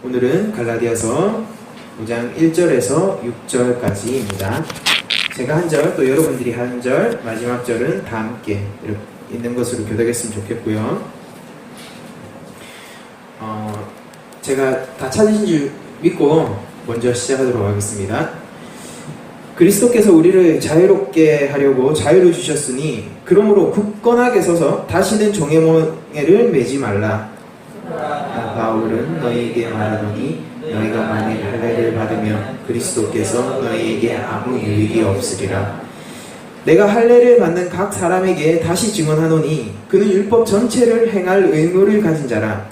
오늘은 갈라디아서 5장 1절에서 6절까지입니다. 제가 한 절, 또 여러분들이 한 절, 마지막 절은 다 함께 이렇게 있는 것으로 교독했으면 좋겠고요. 제가 다 찾으신 줄 믿고 먼저 시작하도록 하겠습니다. 그리스도께서 우리를 자유롭게 하려고 자유를 주셨으니 그러므로 굳건하게 서서 다시는 종의 멍에를 매지 말라. 바울은 너희에게 말하노니 너희가 만일 할례를 받으면 그리스도께서 너희에게 아무 유익이 없으리라. 내가 할례를 받는 각 사람에게 다시 증언하노니 그는 율법 전체를 행할 의무를 가진 자라.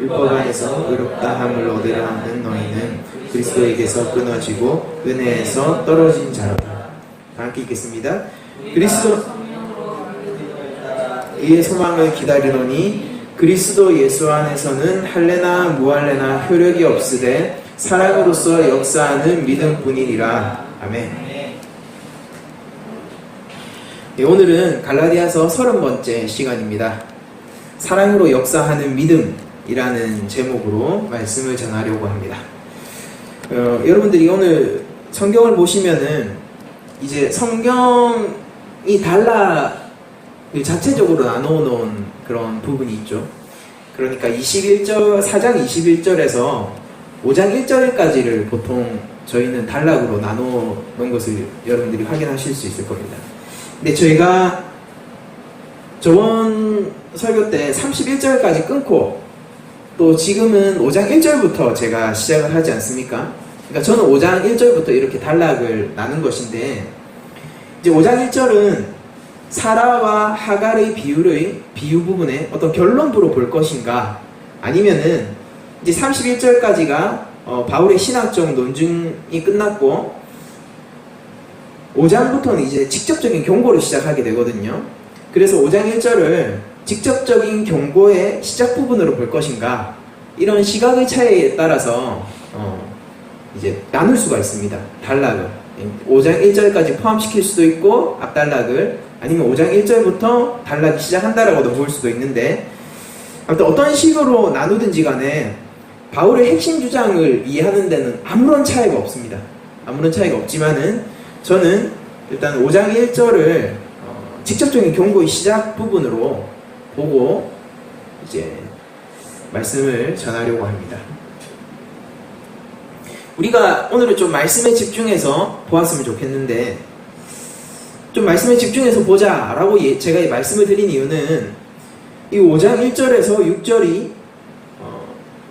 율법 안에서 의롭다 함을 얻으려 하는 너희는 그리스도에게서 끊어지고 은혜에서 떨어진 자라. 함께 읽겠습니다. 그리스도 이의 소망을 기다리노니 그리스도 예수 안에서는 할례나 무할례나 효력이 없으되 사랑으로서 역사하는 믿음뿐이니라. 아멘. 네, 오늘은 갈라디아서 30번째 시간입니다. 사랑으로 역사하는 믿음이라는 제목으로 말씀을 전하려고 합니다. 여러분들이 오늘 성경을 보시면은 이제 성경이 자체적으로 나눠놓은 그런 부분이 있죠. 그러니까 4장 21절에서 5장 1절까지를 보통 저희는 단락으로 나눠놓은 것을 여러분들이 확인하실 수 있을 겁니다. 근데 저희가 저번 설교 때 31절까지 끊고 또 지금은 5장 1절부터 제가 시작을 하지 않습니까? 그러니까 저는 5장 1절부터 이렇게 단락을 나눈 것인데, 이제 5장 1절은 사라와 하갈의 비유 부분에 어떤 결론부로 볼 것인가, 아니면은 이제 31절까지가 바울의 신학적 논증이 끝났고 5장부터는 이제 직접적인 경고를 시작하게 되거든요. 그래서 5장 1절을 직접적인 경고의 시작 부분으로 볼 것인가, 이런 시각의 차이에 따라서 이제 나눌 수가 있습니다. 단락을 5장 1절까지 포함시킬 수도 있고 앞단락을, 아니면 5장 1절부터 단락이 시작한다라고도 볼 수도 있는데, 아무튼 어떤 식으로 나누든지 간에 바울의 핵심 주장을 이해하는 데는 아무런 차이가 없습니다. 아무런 차이가 없지만은 저는 일단 5장 1절을 직접적인 경고의 시작 부분으로 보고 이제 말씀을 전하려고 합니다. 우리가 오늘은 좀 말씀에 집중해서 보았으면 좋겠는데, 좀 말씀에 집중해서 보자 라고 제가 이 말씀을 드린 이유는 이 5장 1절에서 6절이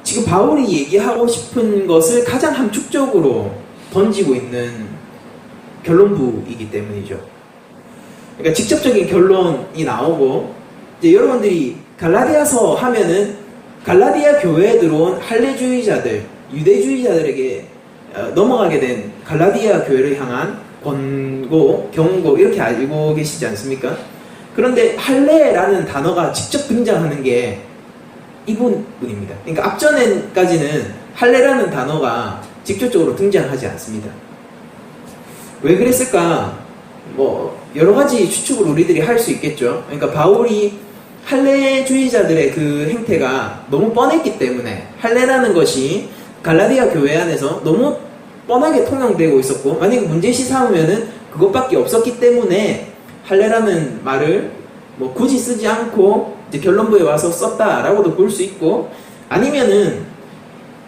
지금 바울이 얘기하고 싶은 것을 가장 함축적으로 던지고 있는 결론부이기 때문이죠. 그러니까 직접적인 결론이 나오고, 이제 여러분들이 갈라디아서 하면은 갈라디아 교회에 들어온 할례주의자들, 유대주의자들에게 넘어가게 된 갈라디아 교회를 향한 권고, 경고, 이렇게 알고 계시지 않습니까? 그런데 할례라는 단어가 직접 등장하는 게 이분입니다. 그러니까 앞전에까지는 할례라는 단어가 직접적으로 등장하지 않습니다. 왜 그랬을까? 여러 가지 추측을 우리들이 할 수 있겠죠. 그러니까 바울이 할례주의자들의 그 행태가 너무 뻔했기 때문에, 할례라는 것이 갈라디아 교회 안에서 너무 뻔하게 통용되고 있었고, 만약에 문제시 삼으면은 그것밖에 없었기 때문에 할례라는 말을 굳이 쓰지 않고 이제 결론부에 와서 썼다라고도 볼 수 있고, 아니면은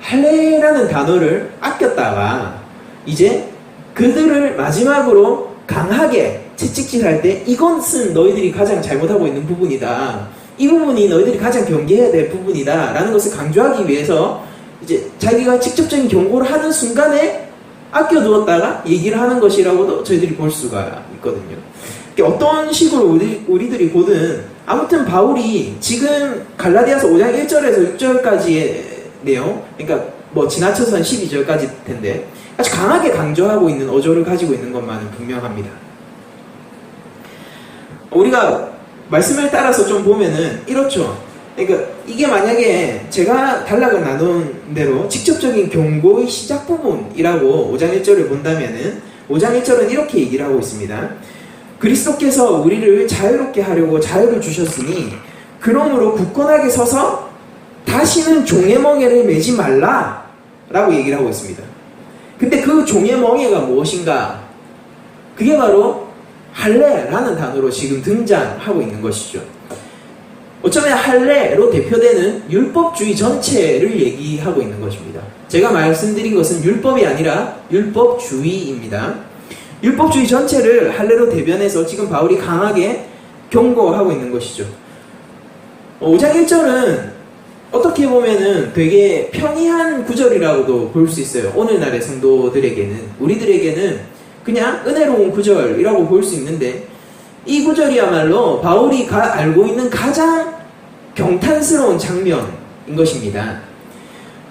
할례라는 단어를 아꼈다가 이제 그들을 마지막으로 강하게 채찍질할 때 이것은 너희들이 가장 잘못하고 있는 부분이다, 이 부분이 너희들이 가장 경계해야 될 부분이다 라는 것을 강조하기 위해서 이제 자기가 직접적인 경고를 하는 순간에 아껴두었다가 얘기를 하는 것이라고도 저희들이 볼 수가 있거든요. 어떤 식으로 우리들이 보든 아무튼 바울이 지금 갈라디아서 5장 1절에서 6절까지의 내용, 그러니까 지나쳐서는 12절까지 텐데 아주 강하게 강조하고 있는 어조를 가지고 있는 것만은 분명합니다. 우리가 말씀을 따라서 좀 보면은 이렇죠. 그러니까 이게 만약에 제가 단락을 나눈 대로 직접적인 경고의 시작 부분이라고 5장 1절을 본다면은 5장 1절은 이렇게 얘기를 하고 있습니다. 그리스도께서 우리를 자유롭게 하려고 자유를 주셨으니 그러므로 굳건하게 서서 다시는 종의 멍에를 매지 말라 라고 얘기를 하고 있습니다. 근데 그 종의 멍에가 무엇인가? 그게 바로 할례라는 단어로 지금 등장하고 있는 것이죠. 어쩌면 할례로 대표되는 율법주의 전체를 얘기하고 있는 것입니다. 제가 말씀드린 것은 율법이 아니라 율법주의입니다. 율법주의 전체를 할례로 대변해서 지금 바울이 강하게 경고하고 있는 것이죠. 5장 1절은 어떻게 보면은 되게 평이한 구절이라고도 볼 수 있어요. 오늘날의 성도들에게는, 우리들에게는 그냥 은혜로운 구절이라고 볼 수 있는데, 이 구절이야말로 바울이 알고 있는 가장 경탄스러운 장면인 것입니다.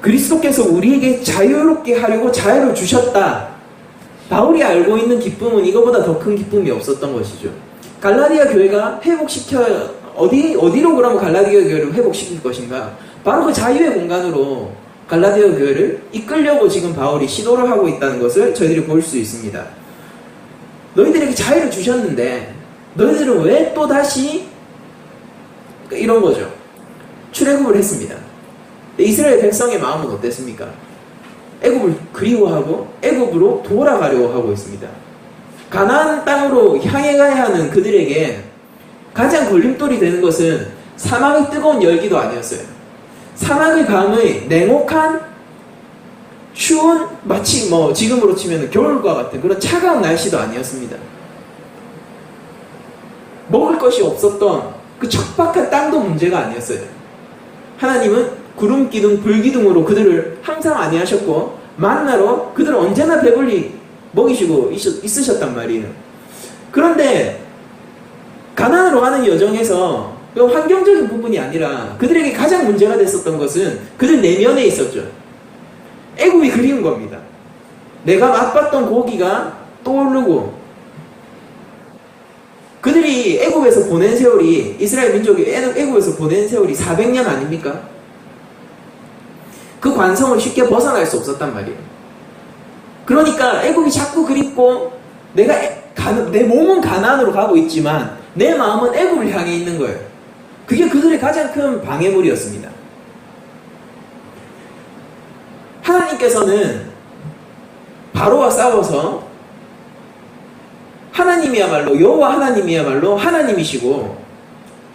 그리스도께서 우리에게 자유롭게 하려고 자유를 주셨다. 바울이 알고 있는 기쁨은 이거보다 더 큰 기쁨이 없었던 것이죠. 갈라디아 교회가 어디로 그러면 갈라디아 교회를 회복시킬 것인가? 바로 그 자유의 공간으로 갈라디아 교회를 이끌려고 지금 바울이 시도를 하고 있다는 것을 저희들이 볼 수 있습니다. 너희들에게 자유를 주셨는데 너희들은 왜 또 다시 이런 거죠. 출애굽을 했습니다. 이스라엘 백성의 마음은 어땠습니까? 애굽을 그리워하고 애굽으로 돌아가려고 하고 있습니다. 가나안 땅으로 향해 가야 하는 그들에게 가장 걸림돌이 되는 것은 사막의 뜨거운 열기도 아니었어요. 사막의 밤의 냉혹한 추운, 마치 지금으로 치면 겨울과 같은 그런 차가운 날씨도 아니었습니다. 먹을 것이 없었던 그 척박한 땅도 문제가 아니었어요. 하나님은 구름 기둥, 불 기둥으로 그들을 항상 안위하셨고 만나로 그들을 언제나 배불리 먹이시고 있으셨단 말이에요. 그런데 가나안으로 가는 여정에서 환경적인 부분이 아니라 그들에게 가장 문제가 됐었던 것은 그들 내면에 있었죠. 애굽이 그리운 겁니다. 내가 맛봤던 고기가 떠오르고, 그들이 애굽에서 보낸 세월이, 이스라엘 민족이 애굽에서 보낸 세월이 400년 아닙니까? 그 관성을 쉽게 벗어날 수 없었단 말이에요. 그러니까 애굽이 자꾸 그립고 내 몸은 가나안으로 가고 있지만 내 마음은 애굽을 향해 있는 거예요. 그게 그들의 가장 큰 방해물이었습니다. 하나님께서는 바로와 싸워서 하나님이야말로, 여호와 하나님이야말로 하나님이시고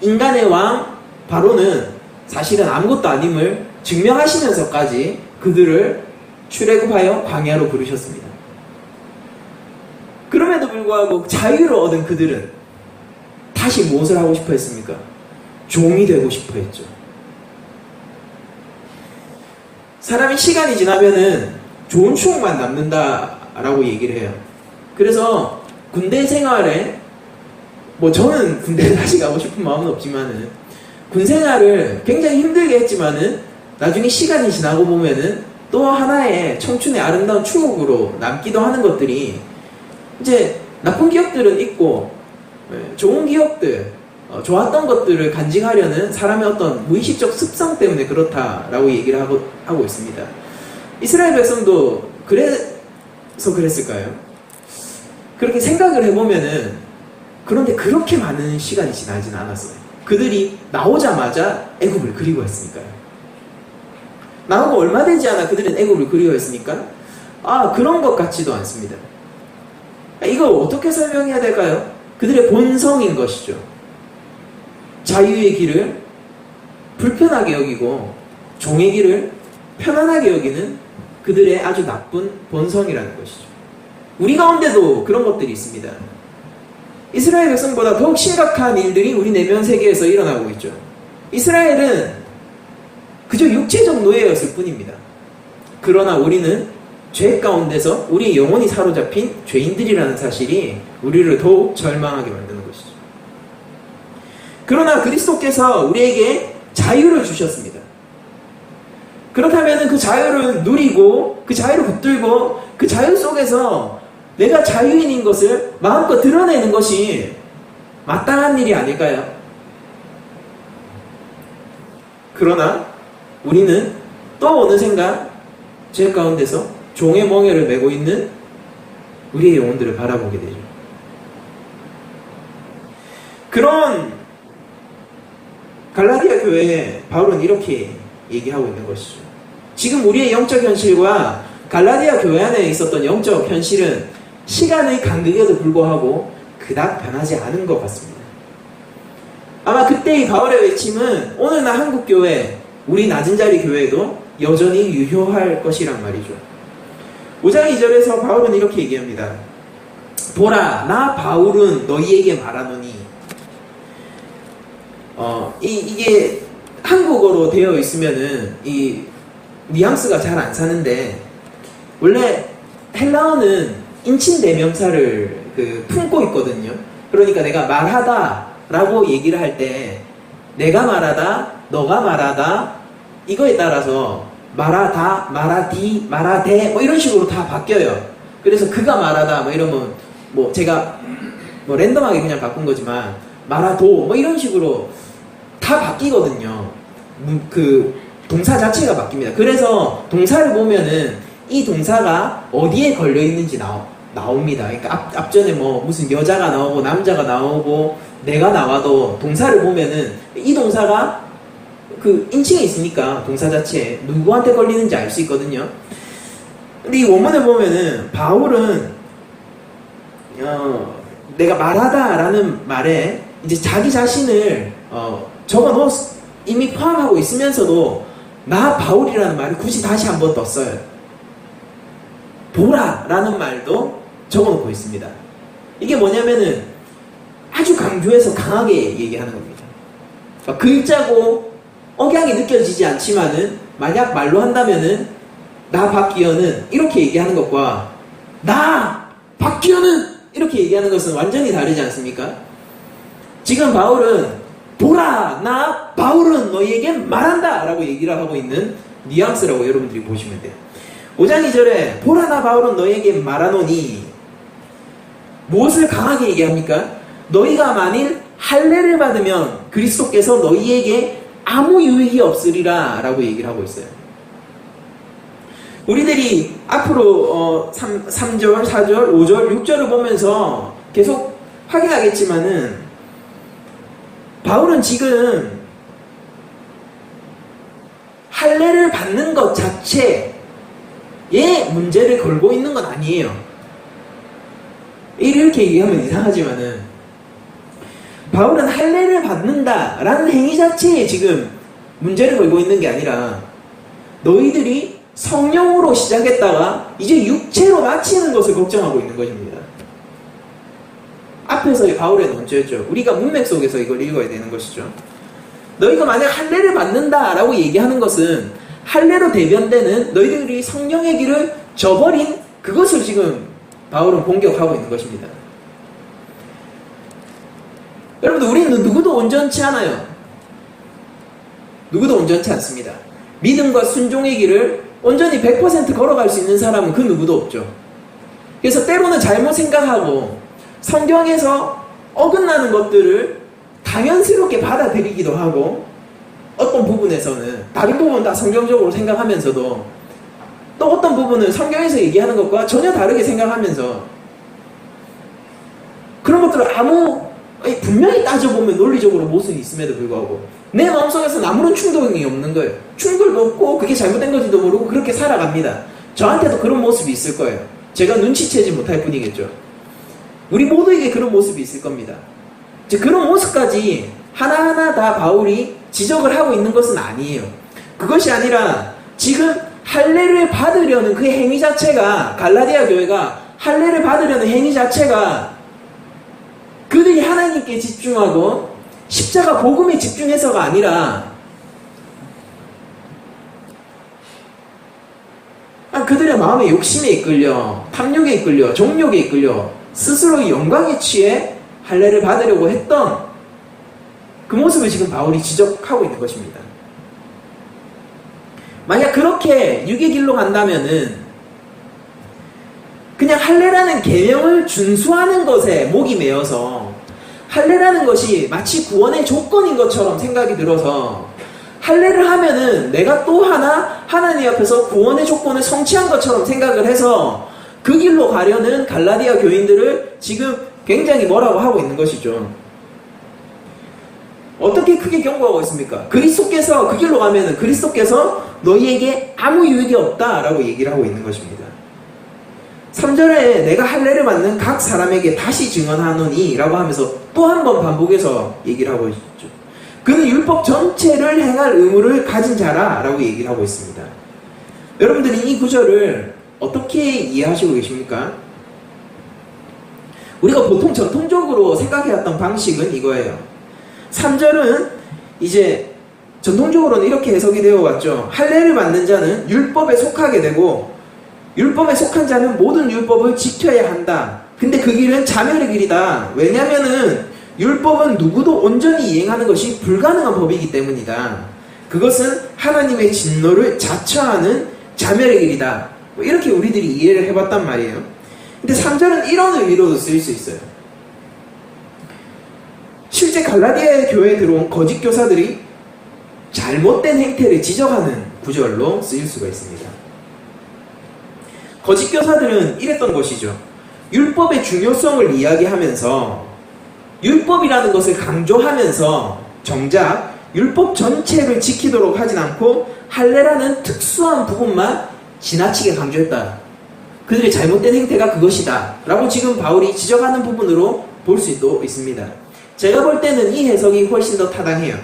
인간의 왕 바로는 사실은 아무것도 아님을 증명하시면서까지 그들을 출애굽하여 광야로 부르셨습니다. 그럼에도 불구하고 자유를 얻은 그들은 다시 무엇을 하고 싶어 했습니까? 종이 되고 싶어 했죠. 사람이 시간이 지나면은 좋은 추억만 남는다라고 얘기를 해요. 그래서 군대 생활에, 저는 군대에 다시 가고 싶은 마음은 없지만은 군 생활을 굉장히 힘들게 했지만은 나중에 시간이 지나고 보면은 또 하나의 청춘의 아름다운 추억으로 남기도 하는 것들이, 이제 나쁜 기억들은 있고 좋은 기억들, 좋았던 것들을 간직하려는 사람의 어떤 무의식적 습성 때문에 그렇다라고 얘기를 하고 있습니다. 이스라엘 백성도 그래서 그랬을까요? 그렇게 생각을 해보면은, 그런데 그렇게 많은 시간이 지나진 않았어요. 그들이 나오자마자 애굽을 그리워했으니까요. 나오고 얼마 되지 않아 그들은 애굽을 그리워했으니까 그런 것 같지도 않습니다. 이걸 어떻게 설명해야 될까요? 그들의 본성인 것이죠. 자유의 길을 불편하게 여기고 종의 길을 편안하게 여기는 그들의 아주 나쁜 본성이라는 것이죠. 우리 가운데도 그런 것들이 있습니다. 이스라엘 백성보다 더욱 심각한 일들이 우리 내면 세계에서 일어나고 있죠. 이스라엘은 그저 육체적 노예였을 뿐입니다. 그러나 우리는 죄 가운데서 우리의 영혼이 사로잡힌 죄인들이라는 사실이 우리를 더욱 절망하게 만드는 것이죠. 그러나 그리스도께서 우리에게 자유를 주셨습니다. 그렇다면 그 자유를 누리고 그 자유를 붙들고 그 자유 속에서 내가 자유인인 것을 마음껏 드러내는 것이 마땅한 일이 아닐까요? 그러나 우리는 또 어느샌가 죄 가운데서 종의 멍에를 메고 있는 우리의 영혼들을 바라보게 되죠. 그런 갈라디아 교회에 바울은 이렇게 얘기하고 있는 것이죠. 지금 우리의 영적 현실과 갈라디아 교회 안에 있었던 영적 현실은 시간의 간극에도 불구하고 그닥 변하지 않은 것 같습니다. 아마 그때의 바울의 외침은 오늘날 한국교회, 우리 낮은 자리 교회에도 여전히 유효할 것이란 말이죠. 5장 2절에서 바울은 이렇게 얘기합니다. 보라, 나 바울은 너희에게 말하노니. 이게 한국어로 되어 있으면은 이 뉘앙스가 잘 안 사는데, 원래 헬라어는 인칭대명사를 품고 있거든요. 그러니까 내가 말하다 라고 얘기를 할 때 내가 말하다, 너가 말하다 이거에 따라서 말하다, 말하디, 말하대 뭐 이런 식으로 다 바뀌어요. 그래서 그가 말하다 뭐 이러면 뭐 제가 뭐 랜덤하게 그냥 바꾼 거지만 말하도 뭐 이런 식으로 다 바뀌거든요. 그 동사 자체가 바뀝니다. 그래서 동사를 보면은 이 동사가 어디에 걸려 있는지 나옵니다. 그러니까 앞전에 뭐 무슨 여자가 나오고 남자가 나오고 내가 나와도 동사를 보면은 이 동사가 그 인칭에 있으니까 동사 자체에 누구한테 걸리는지 알 수 있거든요. 근데 이 원문을 보면은 바울은 내가 말하다 라는 말에 이제 자기 자신을 적어놓 이미 포함하고 있으면서도 나 바울이라는 말을 굳이 다시 한번 더 써요. 보라 라는 말도 적어놓고 있습니다. 이게 뭐냐면은 아주 강조해서 강하게 얘기하는 겁니다. 그러니까 글자고 억양이 느껴지지 않지만은 만약 말로 한다면은 나 박기현은 이렇게 얘기하는 것과 나 박기현은 이렇게 얘기하는 것은 완전히 다르지 않습니까? 지금 바울은 보라 나 바울은 너희에게 말한다 라고 얘기를 하고 있는 뉘앙스라고 여러분들이 보시면 돼요. 5장 2절에 보라 나 바울은 너희에게 말하노니 무엇을 강하게 얘기합니까? 너희가 만일 할례를 받으면 그리스도께서 너희에게 아무 유익이 없으리라 라고 얘기를 하고 있어요. 우리들이 앞으로 3절, 4절, 5절, 6절을 보면서 계속 확인하겠지만은 바울은 지금 할례를 받는 것 자체에 문제를 걸고 있는 건 아니에요. 이렇게 얘기하면 이상하지만은 바울은 할례를 받는다라는 행위 자체에 지금 문제를 걸고 있는 게 아니라 너희들이 성령으로 시작했다가 이제 육체로 마치는 것을 걱정하고 있는 것입니다. 앞에서의 바울의 논조였죠. 우리가 문맥 속에서 이걸 읽어야 되는 것이죠. 너희가 만약 할례를 받는다라고 얘기하는 것은 할례로 대변되는 너희들이 성령의 길을 저버린 그것을 지금 바울은 공격하고 있는 것입니다. 여러분들 우리는 누구도 온전치 않아요. 누구도 온전치 않습니다. 믿음과 순종의 길을 온전히 100% 걸어갈 수 있는 사람은 그 누구도 없죠. 그래서 때로는 잘못 생각하고 성경에서 어긋나는 것들을 당연스럽게 받아들이기도 하고 어떤 부분에서는 다른 부분은 다 성경적으로 생각하면서도 또 어떤 부분은 성경에서 얘기하는 것과 전혀 다르게 생각하면서 그런 것들을 분명히 따져보면 논리적으로 모순이 있음에도 불구하고 내 마음속에서는 아무런 충동이 없는 거예요. 충돌도 없고 그게 잘못된 건지도 모르고 그렇게 살아갑니다. 저한테도 그런 모습이 있을 거예요. 제가 눈치채지 못할 뿐이겠죠. 우리 모두에게 그런 모습이 있을 겁니다. 그런 모습까지 하나하나 다 바울이 지적을 하고 있는 것은 아니에요. 그것이 아니라 지금 할례를 받으려는 그 행위 자체가 갈라디아 교회가 할례를 받으려는 행위 자체가 그들이 하나님께 집중하고 십자가 복음에 집중해서가 아니라 그들의 마음의 욕심에 이끌려 탐욕에 이끌려 정욕에 이끌려 스스로의 영광에 취해 할례를 받으려고 했던 그 모습을 지금 바울이 지적하고 있는 것입니다. 만약 그렇게 육의 길로 간다면은 그냥 할례라는 계명을 준수하는 것에 목이 메어서 할례라는 것이 마치 구원의 조건인 것처럼 생각이 들어서 할례를 하면은 내가 또 하나님 앞에서 구원의 조건을 성취한 것처럼 생각을 해서 그 길로 가려는 갈라디아 교인들을 지금 굉장히 뭐라고 하고 있는 것이죠. 어떻게 크게 경고하고 있습니까? 그리스도께서 그 길로 가면은 그리스도께서 너희에게 아무 유익이 없다라고 얘기를 하고 있는 것입니다. 3절에 내가 할례를 받는 각 사람에게 다시 증언하노니 라고 하면서 또 한 번 반복해서 얘기를 하고 있죠. 그는 율법 전체를 행할 의무를 가진 자라 라고 얘기를 하고 있습니다. 여러분들이 이 구절을 어떻게 이해하시고 계십니까? 우리가 보통 전통적으로 생각해왔던 방식은 이거예요. 3절은 이제 전통적으로는 이렇게 해석이 되어 왔죠. 할례를 받는 자는 율법에 속하게 되고 율법에 속한 자는 모든 율법을 지켜야 한다. 근데 그 길은 자멸의 길이다. 왜냐면은 율법은 누구도 온전히 이행하는 것이 불가능한 법이기 때문이다. 그것은 하나님의 진노를 자처하는 자멸의 길이다. 뭐 이렇게 우리들이 이해를 해봤단 말이에요. 근데 3절은 이런 의미로도 쓰일 수 있어요. 실제 갈라디아 교회에 들어온 거짓 교사들이 잘못된 행태를 지적하는 구절로 쓰일 수가 있습니다. 거짓 교사들은 이랬던 것이죠. 율법의 중요성을 이야기하면서 율법이라는 것을 강조하면서 정작 율법 전체를 지키도록 하진 않고 할례라는 특수한 부분만 지나치게 강조했다. 그들의 잘못된 행태가 그것이다 라고 지금 바울이 지적하는 부분으로 볼 수도 있습니다. 제가 볼 때는 이 해석이 훨씬 더 타당해요.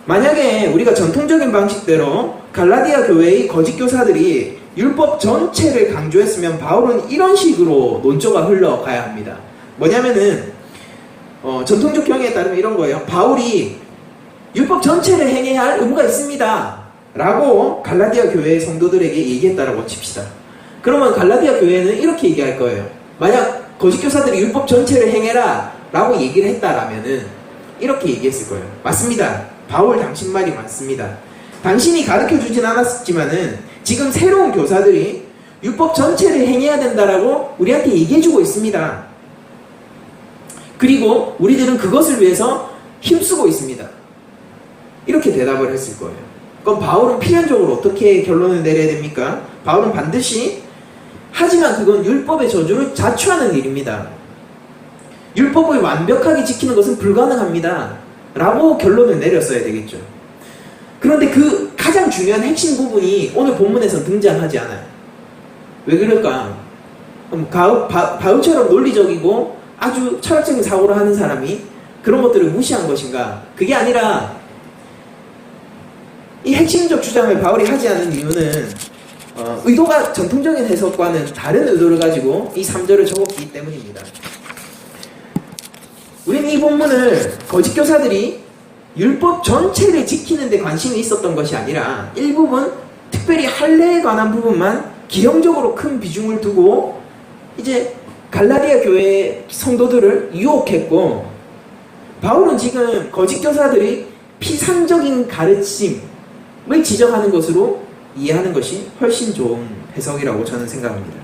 만약에 우리가 전통적인 방식대로 갈라디아 교회의 거짓 교사들이 율법 전체를 강조했으면 바울은 이런 식으로 논조가 흘러가야 합니다. 뭐냐면은 전통적 경향에 따르면 이런 거예요. 바울이 율법 전체를 행해야 할 의무가 있습니다 라고 갈라디아 교회의 성도들에게 얘기했다라고 칩시다. 그러면 갈라디아 교회는 이렇게 얘기할 거예요. 만약 거짓 교사들이 율법 전체를 행해라 라고 얘기를 했다라면은 이렇게 얘기했을 거예요. 맞습니다. 바울 당신 말이 맞습니다. 당신이 가르쳐주진 않았지만은 지금 새로운 교사들이 율법 전체를 행해야 된다라고 우리한테 얘기해주고 있습니다. 그리고 우리들은 그것을 위해서 힘쓰고 있습니다. 이렇게 대답을 했을 거예요. 그럼 바울은 필연적으로 어떻게 결론을 내려야 됩니까? 바울은 반드시 하지만 그건 율법의 저주를 자초하는 일입니다. 율법을 완벽하게 지키는 것은 불가능합니다 라고 결론을 내렸어야 되겠죠. 그런데 그 가장 중요한 핵심 부분이 오늘 본문에서 등장하지 않아요. 왜 그럴까? 바울처럼 논리적이고 아주 철학적인 사고를 하는 사람이 그런 것들을 무시한 것인가? 그게 아니라 이 핵심적 주장을 바울이 하지 않은 이유는 의도가 전통적인 해석과는 다른 의도를 가지고 이 3절을 적었기 때문입니다. 우리는 이 본문을 거짓 교사들이 율법 전체를 지키는 데 관심이 있었던 것이 아니라 일부분 특별히 할례에 관한 부분만 기형적으로 큰 비중을 두고 이제 갈라디아 교회의 성도들을 유혹했고, 바울은 지금 거짓 교사들이 피상적인 가르침을 지적하는 것으로 이해하는 것이 훨씬 좋은 해석이라고 저는 생각합니다.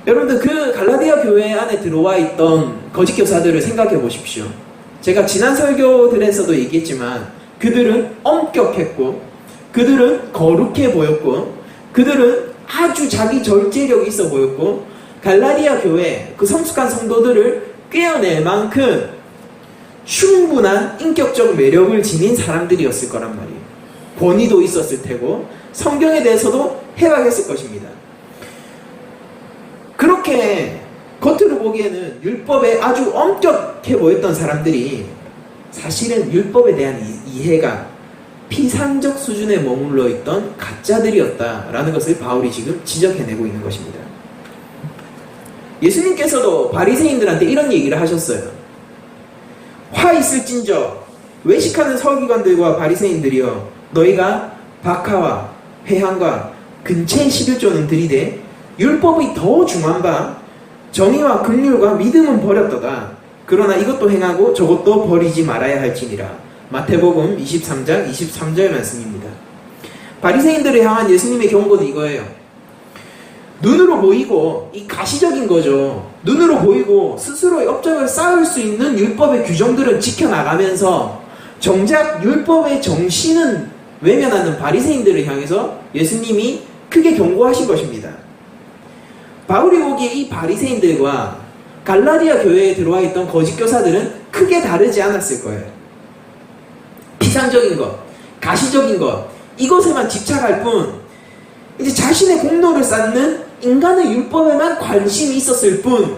여러분들 그 갈라디아 교회 안에 들어와 있던 거짓 교사들을 생각해 보십시오. 제가 지난 설교들에서도 얘기했지만 그들은 엄격했고 그들은 거룩해 보였고 그들은 아주 자기 절제력이 있어 보였고 갈라디아 교회 그 성숙한 성도들을 꿰어낼 만큼 충분한 인격적 매력을 지닌 사람들이었을 거란 말이에요. 권위도 있었을 테고 성경에 대해서도 해박했을 것입니다. 그렇게 겉으로 보기에는 율법에 아주 엄격해 보였던 사람들이 사실은 율법에 대한 이해가 피상적 수준에 머물러 있던 가짜들이었다라는 것을 바울이 지금 지적해내고 있는 것입니다. 예수님께서도 바리새인들한테 이런 얘기를 하셨어요. 화 있을진저 외식하는 서기관들과 바리새인들이여, 너희가 박하와 회향과 근처의 11조는 들이되 율법이 더 중한 바 정의와 긍휼과 믿음은 버렸도다. 그러나 이것도 행하고 저것도 버리지 말아야 할지니라. 마태복음 23장 23절 말씀입니다. 바리새인들을 향한 예수님의 경고는 이거예요. 눈으로 보이고, 이 가시적인 거죠. 눈으로 보이고 스스로의 업적을 쌓을 수 있는 율법의 규정들은 지켜나가면서 정작 율법의 정신은 외면하는 바리새인들을 향해서 예수님이 크게 경고하신 것입니다. 바울이 보기에 이 바리새인들과 갈라디아 교회에 들어와 있던 거짓 교사들은 크게 다르지 않았을 거예요. 피상적인 것, 가시적인 것, 이것에만 집착할 뿐, 이제 자신의 공로를 쌓는 인간의 율법에만 관심이 있었을 뿐,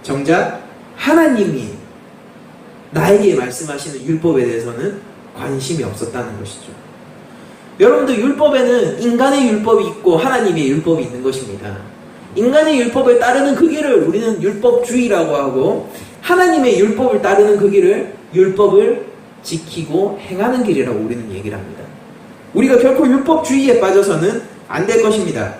정작 하나님이 나에게 말씀하시는 율법에 대해서는 관심이 없었다는 것이죠. 여러분들, 율법에는 인간의 율법이 있고 하나님의 율법이 있는 것입니다. 인간의 율법에 따르는 그 길을 우리는 율법주의라고 하고, 하나님의 율법을 따르는 그 길을 율법을 지키고 행하는 길이라고 우리는 얘기를 합니다. 우리가 결코 율법주의에 빠져서는 안 될 것입니다.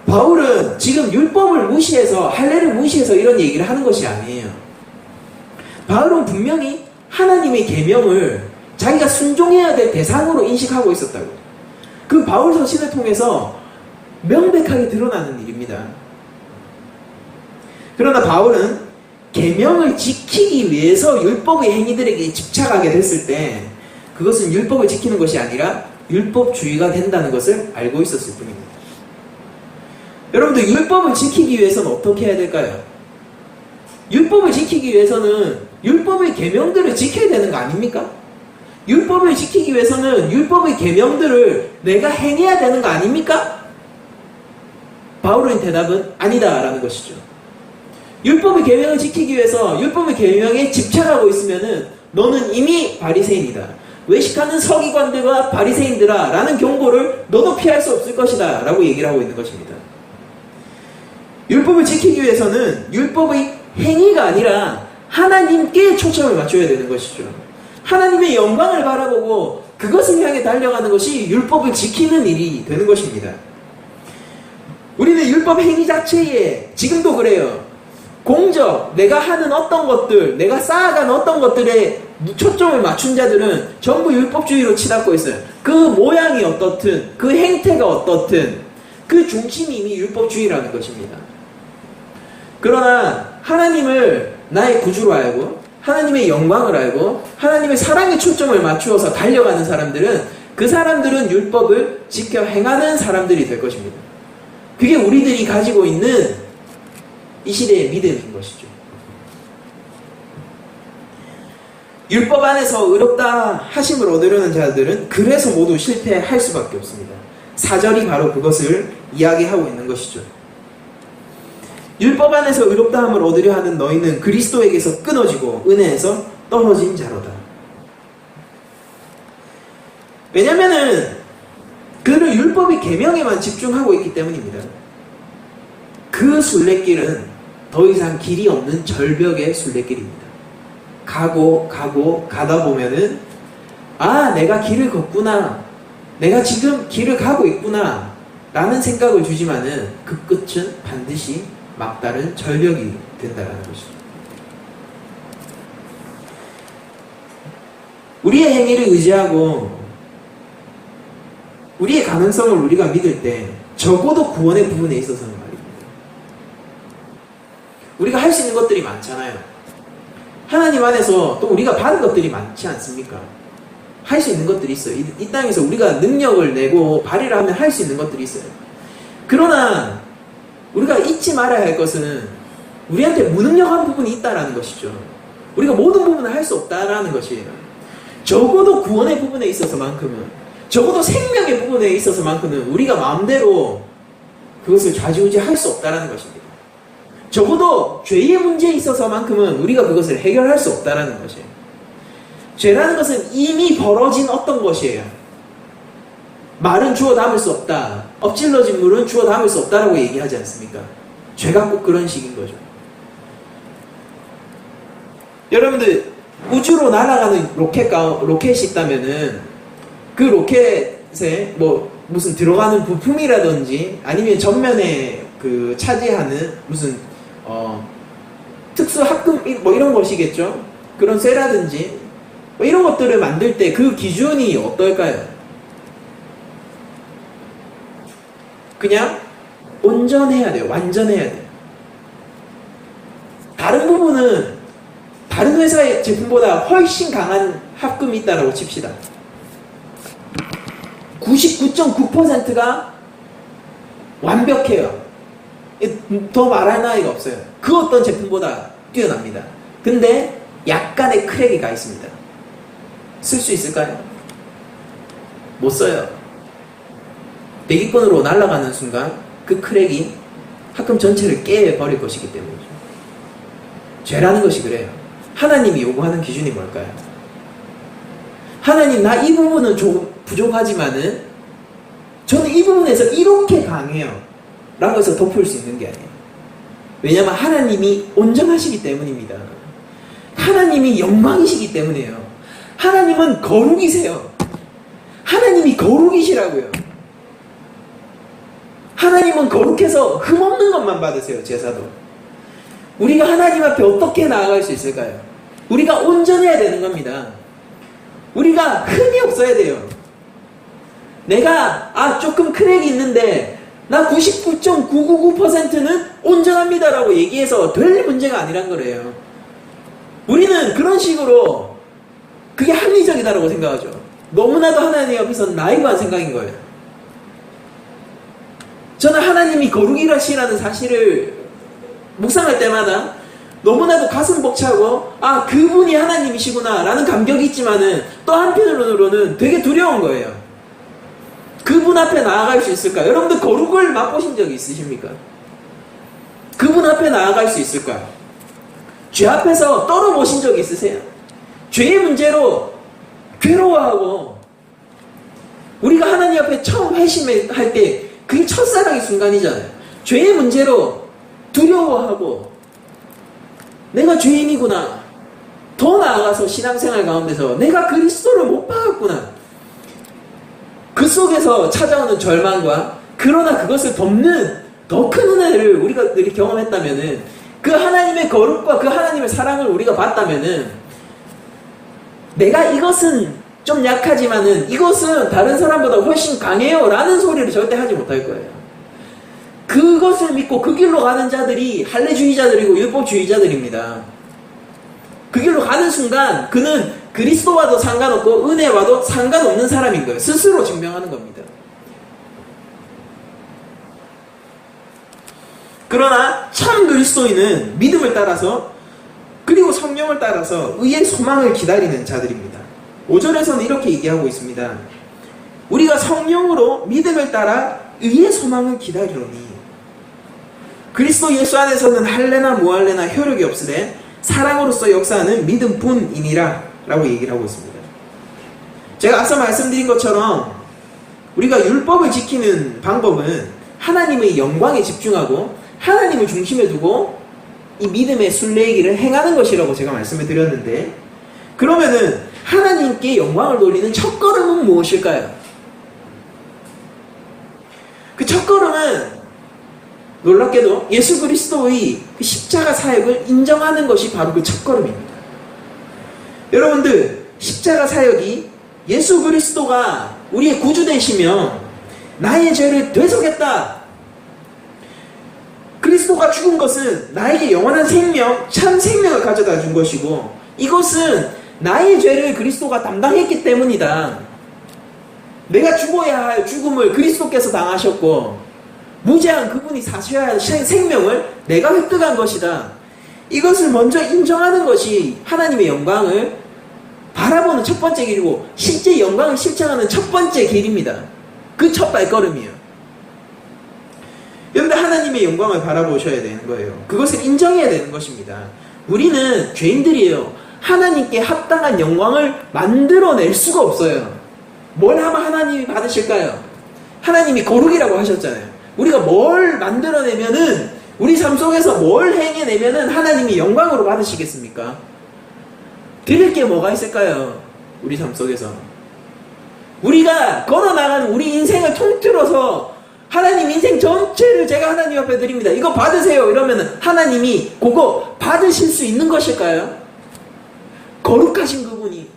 바울은 지금 율법을 무시해서, 할례를 무시해서 이런 얘기를 하는 것이 아니에요. 바울은 분명히 하나님의 계명을 자기가 순종해야 될 대상으로 인식하고 있었다고. 그 바울 서신을 통해서 명백하게 드러나는 일입니다. 그러나 바울은 계명을 지키기 위해서 율법의 행위들에게 집착하게 됐을 때, 그것은 율법을 지키는 것이 아니라 율법주의가 된다는 것을 알고 있었을 뿐입니다. 여러분들, 율법을 지키기 위해서는 어떻게 해야 될까요? 율법을 지키기 위해서는 율법의 계명들을 지켜야 되는 거 아닙니까? 율법을 지키기 위해서는 율법의 계명들을 내가 행해야 되는 거 아닙니까? 바울의 대답은 아니다라는 것이죠. 율법의 계명을 지키기 위해서 율법의 계명에 집착하고 있으면은 너는 이미 바리새인이다. 외식하는 서기관들과 바리새인들아 라는 경고를 너도 피할 수 없을 것이다 라고 얘기를 하고 있는 것입니다. 율법을 지키기 위해서는 율법의 행위가 아니라 하나님께 초점을 맞춰야 되는 것이죠. 하나님의 영광을 바라보고 그것을 향해 달려가는 것이 율법을 지키는 일이 되는 것입니다. 우리는 율법 행위 자체에 지금도 그래요. 공적, 내가 하는 어떤 것들, 내가 쌓아간 어떤 것들에 초점을 맞춘 자들은 전부 율법주의로 치닫고 있어요. 그 모양이 어떻든, 그 행태가 어떻든, 그 중심이 이미 율법주의라는 것입니다. 그러나 하나님을 나의 구주로 알고, 하나님의 영광을 알고, 하나님의 사랑에 초점을 맞추어서 달려가는 사람들은, 그 사람들은 율법을 지켜 행하는 사람들이 될 것입니다. 그게 우리들이 가지고 있는 이 시대의 믿음인 것이죠. 율법 안에서 의롭다 하심을 얻으려는 자들은 그래서 모두 실패할 수밖에 없습니다. 4절이 바로 그것을 이야기하고 있는 것이죠. 율법 안에서 의롭다함을 얻으려 하는 너희는 그리스도에게서 끊어지고 은혜에서 떨어진 자로다. 왜냐면은 그들은 율법의 계명에만 집중하고 있기 때문입니다. 그 순례길은 더 이상 길이 없는 절벽의 순례길입니다. 가다 보면은 내가 길을 걷구나, 내가 지금 길을 가고 있구나 라는 생각을 주지만은 그 끝은 반드시 막다른 절벽이 된다는 것이죠. 우리의 행위를 의지하고 우리의 가능성을 우리가 믿을 때 적어도 구원의 부분에 있어서는 말입니다. 우리가 할 수 있는 것들이 많잖아요. 하나님 안에서 또 우리가 받은 것들이 많지 않습니까? 할 수 있는 것들이 있어요. 이 땅에서 우리가 능력을 내고 발휘를 하면 할 수 있는 것들이 있어요. 그러나 우리가 잊지 말아야 할 것은 우리한테 무능력한 부분이 있다는 것이죠. 우리가 모든 부분을 할 수 없다라는 것이에요. 적어도 구원의 부분에 있어서만큼은, 적어도 생명의 부분에 있어서만큼은 우리가 마음대로 그것을 좌지우지 할 수 없다는 것입니다. 적어도 죄의 문제에 있어서만큼은 우리가 그것을 해결할 수 없다는 것이에요. 죄라는 것은 이미 벌어진 어떤 것이에요. 말은 주워 담을 수 없다, 엎질러진 물은 주워 담을 수 없다라고 얘기하지 않습니까? 죄가 꼭 그런 식인 거죠. 여러분들, 우주로 날아가는 로켓이 있다면은 그 로켓에 무슨 들어가는 부품이라든지 아니면 전면에 차지하는 무슨 특수 합금 이런 것이겠죠. 그런 쇠라든지 이런 것들을 만들 때 그 기준이 어떨까요? 그냥 온전해야 돼요. 완전해야 돼요. 다른 부분은 다른 회사의 제품보다 훨씬 강한 합금이 있다고 칩시다. 99.9%가 완벽해요. 더 말할 나위가 없어요. 그 어떤 제품보다 뛰어납니다. 근데 약간의 크랙이 가 있습니다. 쓸 수 있을까요? 못 써요. 대기권으로 날아가는 순간 그 크랙이 학금 전체를 깨버릴 것이기 때문이죠. 죄라는 것이 그래요. 하나님이 요구하는 기준이 뭘까요? 하나님, 나 이 부분은 부족하지만은 저는 이 부분에서 이렇게 강해요 라고 해서 덮을 수 있는 게 아니에요. 왜냐하면 하나님이 온전하시기 때문입니다. 하나님이 영광이시기 때문이에요. 하나님은 거룩이세요. 하나님이 거룩이시라고요. 하나님은 거룩해서 흠없는 것만 받으세요. 제사도. 우리가 하나님 앞에 어떻게 나아갈 수 있을까요? 우리가 온전해야 되는 겁니다. 우리가 흠이 없어야 돼요. 내가 조금 크랙이 있는데 나 99.999%는 온전합니다라고 얘기해서 될 문제가 아니란 거래요. 우리는 그런 식으로 그게 합리적이다라고 생각하죠. 너무나도 하나님 앞에서 나이브한 생각인 거예요. 저는 하나님이 거룩이라시라는 사실을 묵상할 때마다 너무나도 가슴 벅차고 그분이 하나님이시구나 라는 감격이 있지만은 또 한편으로는 되게 두려운 거예요. 그분 앞에 나아갈 수 있을까요? 여러분들 거룩을 맛보신 적이 있으십니까? 그분 앞에 나아갈 수 있을까요? 죄 앞에서 떨어보신 적이 있으세요? 죄의 문제로 괴로워하고 우리가 하나님 앞에 처음 회심할 때 그게 첫사랑의 순간이잖아요. 죄의 문제로 두려워하고 내가 죄인이구나. 더 나아가서 신앙생활 가운데서 내가 그리스도를 못 받았구나. 그 속에서 찾아오는 절망과 그러나 그것을 덮는 더 큰 은혜를 우리가 늘 경험했다면은 그 하나님의 거룩과 그 하나님의 사랑을 우리가 봤다면은 내가 이것은 좀 약하지만은 이것은 다른 사람보다 훨씬 강해요 라는 소리를 절대 하지 못할 거예요. 그것을 믿고 그 길로 가는 자들이 할례주의자들이고 율법주의자들입니다. 그 길로 가는 순간 그는 그리스도와도 상관없고 은혜와도 상관없는 사람인 거예요. 스스로 증명하는 겁니다. 그러나 참 그리스도인은 믿음을 따라서 그리고 성령을 따라서 의의 소망을 기다리는 자들입니다. 5절에서는 이렇게 얘기하고 있습니다. 우리가 성령으로 믿음을 따라 의의 소망을 기다리노니 그리스도 예수 안에서는 할례나 무할례나 효력이 없으되 사랑으로서 역사하는 믿음뿐이니라 라고 얘기를 하고 있습니다. 제가 앞서 말씀드린 것처럼 우리가 율법을 지키는 방법은 하나님의 영광에 집중하고 하나님을 중심에 두고 이 믿음의 순례의길을 행하는 것이라고 제가 말씀을 드렸는데, 그러면은 하나님께 영광을 돌리는 첫걸음은 무엇일까요? 그 첫걸음은 놀랍게도 예수 그리스도의 그 십자가 사역을 인정하는 것이 바로 그 첫걸음입니다. 여러분들, 십자가 사역이 예수 그리스도가 우리의 구주 되시며 나의 죄를 되속했다. 그리스도가 죽은 것은 나에게 영원한 생명, 참 생명을 가져다 준 것이고 이것은 나의 죄를 그리스도가 담당했기 때문이다. 내가 죽어야 할 죽음을 그리스도께서 당하셨고 무죄한 그분이 사셔야 할 생명을 내가 획득한 것이다. 이것을 먼저 인정하는 것이 하나님의 영광을 바라보는 첫 번째 길이고 실제 영광을 실천하는 첫 번째 길입니다. 그 첫 발걸음이에요. 여러분들, 하나님의 영광을 바라보셔야 되는 거예요. 그것을 인정해야 되는 것입니다. 우리는 죄인들이에요. 하나님께 합당한 영광을 만들어낼 수가 없어요. 뭘 하면 하나님이 받으실까요? 하나님이 거룩이라고 하셨잖아요. 우리가 뭘 만들어내면은, 우리 삶 속에서 뭘 행해내면은 하나님이 영광으로 받으시겠습니까? 드릴 게 뭐가 있을까요? 우리 삶 속에서. 우리가 걸어나가는 우리 인생을 통틀어서 하나님 인생 전체를 제가 하나님 앞에 드립니다. 이거 받으세요. 이러면 하나님이 그거 받으실 수 있는 것일까요? 거룩하신 그분이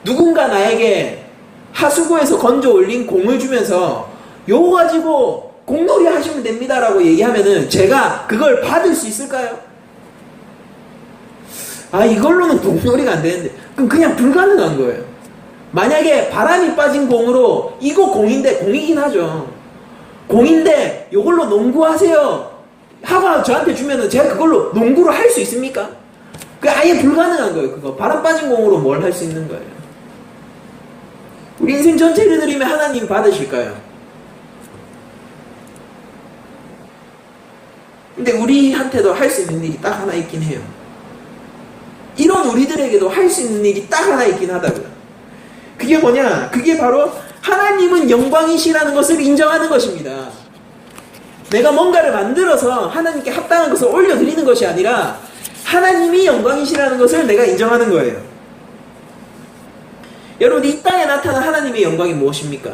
누군가 나에게 하수구에서 건져 올린 공을 주면서 요거 가지고 공놀이 하시면 됩니다 라고 얘기하면은 제가 그걸 받을 수 있을까요? 이걸로는 공놀이가 안 되는데, 그럼 그냥 불가능한 거예요. 만약에 바람이 빠진 공으로 이거 공인데, 공이긴 하죠. 공인데 이걸로 농구하세요 하고 저한테 주면은 제가 그걸로 농구를 할 수 있습니까? 그 아예 불가능한 거예요. 그거 바람 빠진 공으로 뭘 할 수 있는 거예요. 우리 인생 전체를 드리면 하나님 받으실까요? 근데 우리한테도 할 수 있는 일이 딱 하나 있긴 해요. 이런 우리들에게도 할 수 있는 일이 딱 하나 있긴 하다고요. 그게 뭐냐? 그게 바로 하나님은 영광이시라는 것을 인정하는 것입니다. 내가 뭔가를 만들어서 하나님께 합당한 것을 올려드리는 것이 아니라 하나님이 영광이시라는 것을 내가 인정하는 거예요. 여러분, 이 땅에 나타난 하나님의 영광이 무엇입니까?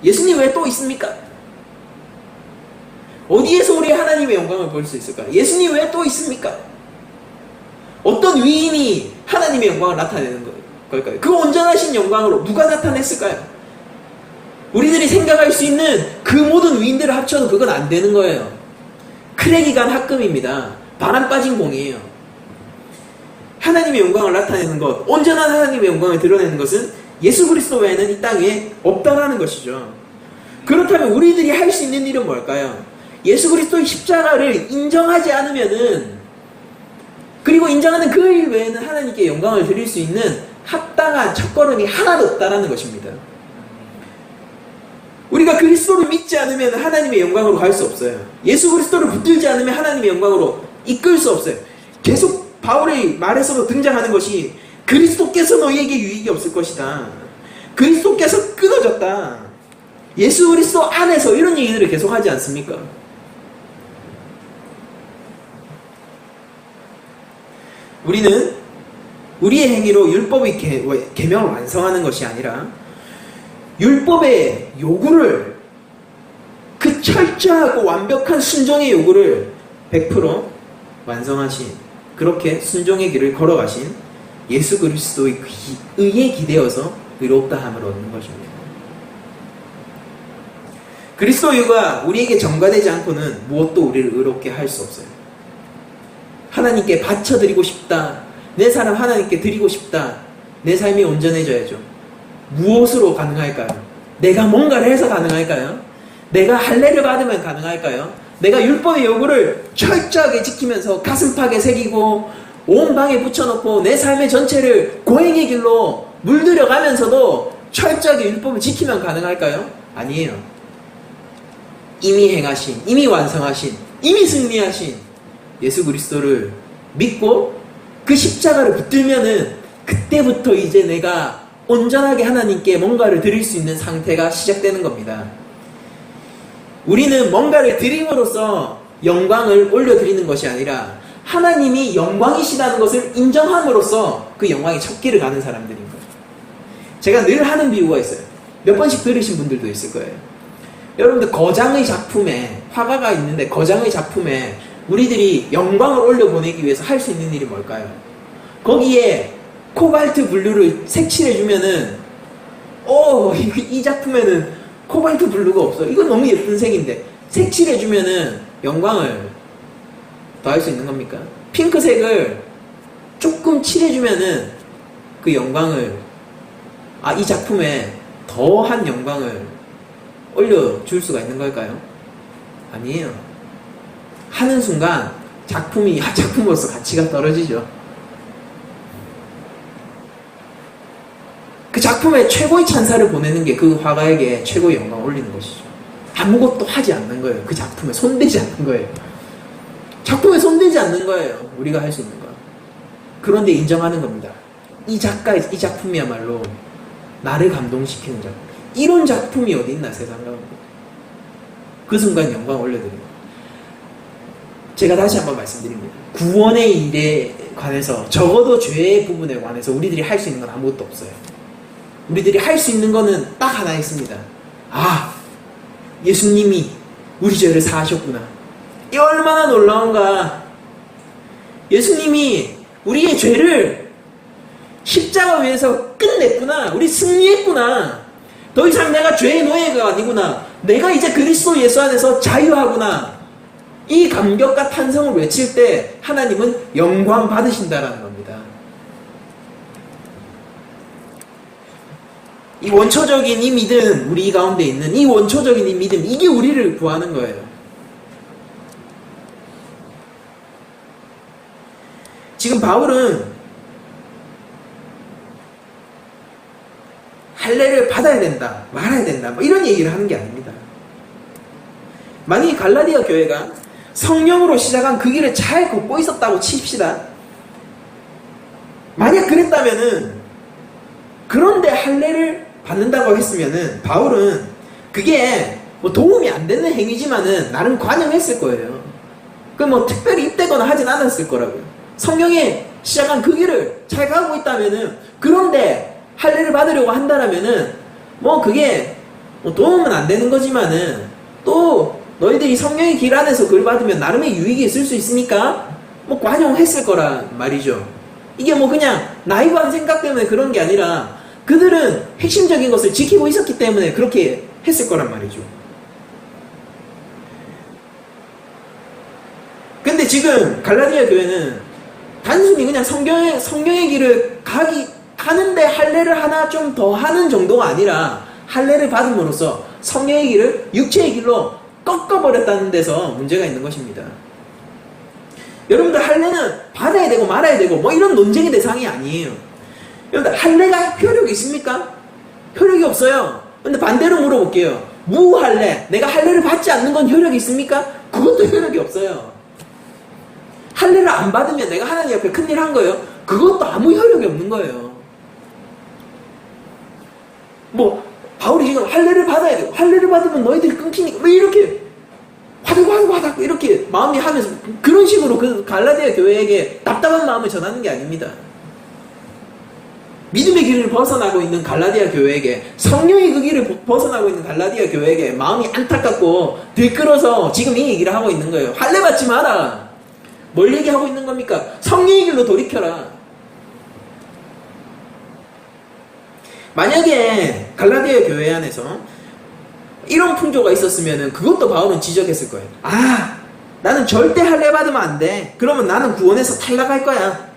예수님 외에 또 있습니까? 어디에서 우리 하나님의 영광을 볼 수 있을까? 예수님 외에 또 있습니까? 어떤 위인이 하나님의 영광을 나타내는 걸까요? 그 온전하신 영광으로 누가 나타냈을까요? 우리들이 생각할 수 있는 그 모든 위인들을 합쳐도 그건 안 되는 거예요. 크랙이 간 합금입니다. 바람 빠진 공이에요. 하나님의 영광을 나타내는 것, 온전한 하나님의 영광을 드러내는 것은 예수 그리스도 외에는 이 땅에 없다라는 것이죠. 그렇다면 우리들이 할 수 있는 일은 뭘까요? 예수 그리스도의 십자가를 인정하지 않으면은, 그리고 인정하는 그 일 외에는 하나님께 영광을 드릴 수 있는 합당한 첫걸음이 하나도 없다라는 것입니다. 우리가 그리스도를 믿지 않으면 하나님의 영광으로 갈 수 없어요. 예수 그리스도를 붙들지 않으면 하나님의 영광으로 이끌 수 없어요. 계속 바울의 말에서도 등장하는 것이 그리스도께서 너희에게 유익이 없을 것이다. 그리스도께서 끊어졌다. 예수 그리스도 안에서 이런 얘기들을 계속 하지 않습니까? 우리는 우리의 행위로 율법의 계명을 완성하는 것이 아니라 율법의 요구를, 그 철저하고 완벽한 순종의 요구를 100% 완성하신, 그렇게 순종의 길을 걸어가신 예수 그리스도의 의에 기대어서 의롭다함을 얻는 것입니다. 그리스도가 우리에게 전가되지 않고는 무엇도 우리를 의롭게 할 수 없어요. 하나님께 바쳐드리고 싶다, 내 사람 하나님께 드리고 싶다, 내 삶이 온전해져야죠. 무엇으로 가능할까요? 내가 뭔가를 해서 가능할까요? 내가 할례를 받으면 가능할까요? 내가 율법의 요구를 철저하게 지키면서 가슴팍에 새기고 온 방에 붙여놓고 내 삶의 전체를 고행의 길로 물들여가면서도 철저하게 율법을 지키면 가능할까요? 아니에요. 이미 행하신, 이미 완성하신, 이미 승리하신 예수 그리스도를 믿고 그 십자가를 붙들면은 그때부터 이제 내가 온전하게 하나님께 뭔가를 드릴 수 있는 상태가 시작되는 겁니다. 우리는 뭔가를 드림으로써 영광을 올려드리는 것이 아니라 하나님이 영광이시다는 것을 인정함으로써 그 영광의 첫 길을 가는 사람들인 거예요. 제가 늘 하는 비유가 있어요. 몇 번씩 들으신 분들도 있을 거예요. 여러분들 거장의 작품에, 화가가 있는데 거장의 작품에 우리들이 영광을 올려보내기 위해서 할 수 있는 일이 뭘까요? 거기에 코발트 블루를 색칠해주면은 이 작품에는 코발트 블루가 없어. 이건 너무 예쁜 색인데 색칠해주면은 영광을 더할 수 있는 겁니까? 핑크색을 조금 칠해주면은 그 영광을, 이 작품에 더한 영광을 올려줄 수가 있는 걸까요? 아니에요. 하는 순간 작품이 작품으로서 가치가 떨어지죠. 그 작품에 최고의 찬사를 보내는 게 그 화가에게 최고의 영광을 올리는 것이죠. 아무것도 하지 않는 거예요. 그 작품에 손대지 않는 거예요. 작품에 손대지 않는 거예요. 우리가 할 수 있는 거. 그런데 인정하는 겁니다. 이 작품이야말로 나를 감동시키는 작품. 이런 작품이 어디 있나, 세상 가운데. 그 순간 영광 올려드립니다. 제가 다시 한번 말씀드립니다. 구원의 일에 관해서, 적어도 죄의 부분에 관해서 우리들이 할 수 있는 건 아무것도 없어요. 우리들이 할 수 있는 거는 딱 하나 있습니다. 예수님이 우리 죄를 사하셨구나. 이 얼마나 놀라운가. 예수님이 우리의 죄를 십자가 위에서 끝냈구나. 우리 승리했구나. 더 이상 내가 죄의 노예가 아니구나. 내가 이제 그리스도 예수 안에서 자유하구나. 이 감격과 탄성을 외칠 때 하나님은 영광 받으신다라는 겁니다. 이 원초적인 이 믿음, 우리 가운데 있는 이 원초적인 이 믿음, 이게 우리를 구하는 거예요. 지금 바울은 할례를 받아야 된다, 말아야 된다, 뭐 이런 얘기를 하는 게 아닙니다. 만약에 갈라디아 교회가 성령으로 시작한 그 길을 잘 걷고 있었다고 칩시다. 만약 그랬다면은, 그런데 할례를 받는다고 했으면은 바울은 그게 뭐 도움이 안 되는 행위지만은 나름 관용했을 거예요. 그 뭐 특별히 입대거나 하진 않았을 거라고요. 성령에 시작한 그 길을 잘 가고 있다면은, 그런데 할례를 받으려고 한다라면은 뭐 그게 뭐 도움은 안 되는 거지만은 또 너희들이 성령의 길 안에서 그걸 받으면 나름의 유익이 있을 수 있으니까 뭐 관용했을 거란 말이죠. 이게 뭐 그냥 나이브한 생각 때문에 그런 게 아니라 그들은 핵심적인 것을 지키고 있었기 때문에 그렇게 했을 거란 말이죠. 근데 지금 갈라디아 교회는 단순히 그냥 성령의 길을 가는데 할례를 하나 좀 더 하는 정도가 아니라 할례를 받음으로써 성령의 길을 육체의 길로 꺾어버렸다는 데서 문제가 있는 것입니다. 여러분들 할례는 받아야 되고 말아야 되고 뭐 이런 논쟁의 대상이 아니에요. 여러분들 할례가 효력이 있습니까? 효력이 없어요. 근데 반대로 물어볼게요. 무할례, 내가 할례를 받지 않는 건 효력이 있습니까? 그것도 효력이 없어요. 할례를 안 받으면 내가 하나님 앞에 큰일 한 거예요. 그것도 아무 효력이 없는 거예요. 뭐 바울이 지금 할례를 받아야 되고 할례를 받으면 너희들이 끊기니까 왜 이렇게 화들화들 이렇게 마음이 하면서 그런 식으로 그 갈라디아 교회에게 답답한 마음을 전하는 게 아닙니다. 믿음의 길을 벗어나고 있는 갈라디아 교회에게, 성령의 그 길을 벗어나고 있는 갈라디아 교회에게 마음이 안타깝고 들끓어서 지금 이 얘기를 하고 있는 거예요. 할례 받지 마라. 뭘 얘기하고 있는 겁니까? 성령의 길로 돌이켜라. 만약에 갈라디아 교회 안에서 이런 풍조가 있었으면 그것도 바울은 지적했을 거예요. 아, 나는 절대 할례 받으면 안 돼. 그러면 나는 구원에서 탈락할 거야.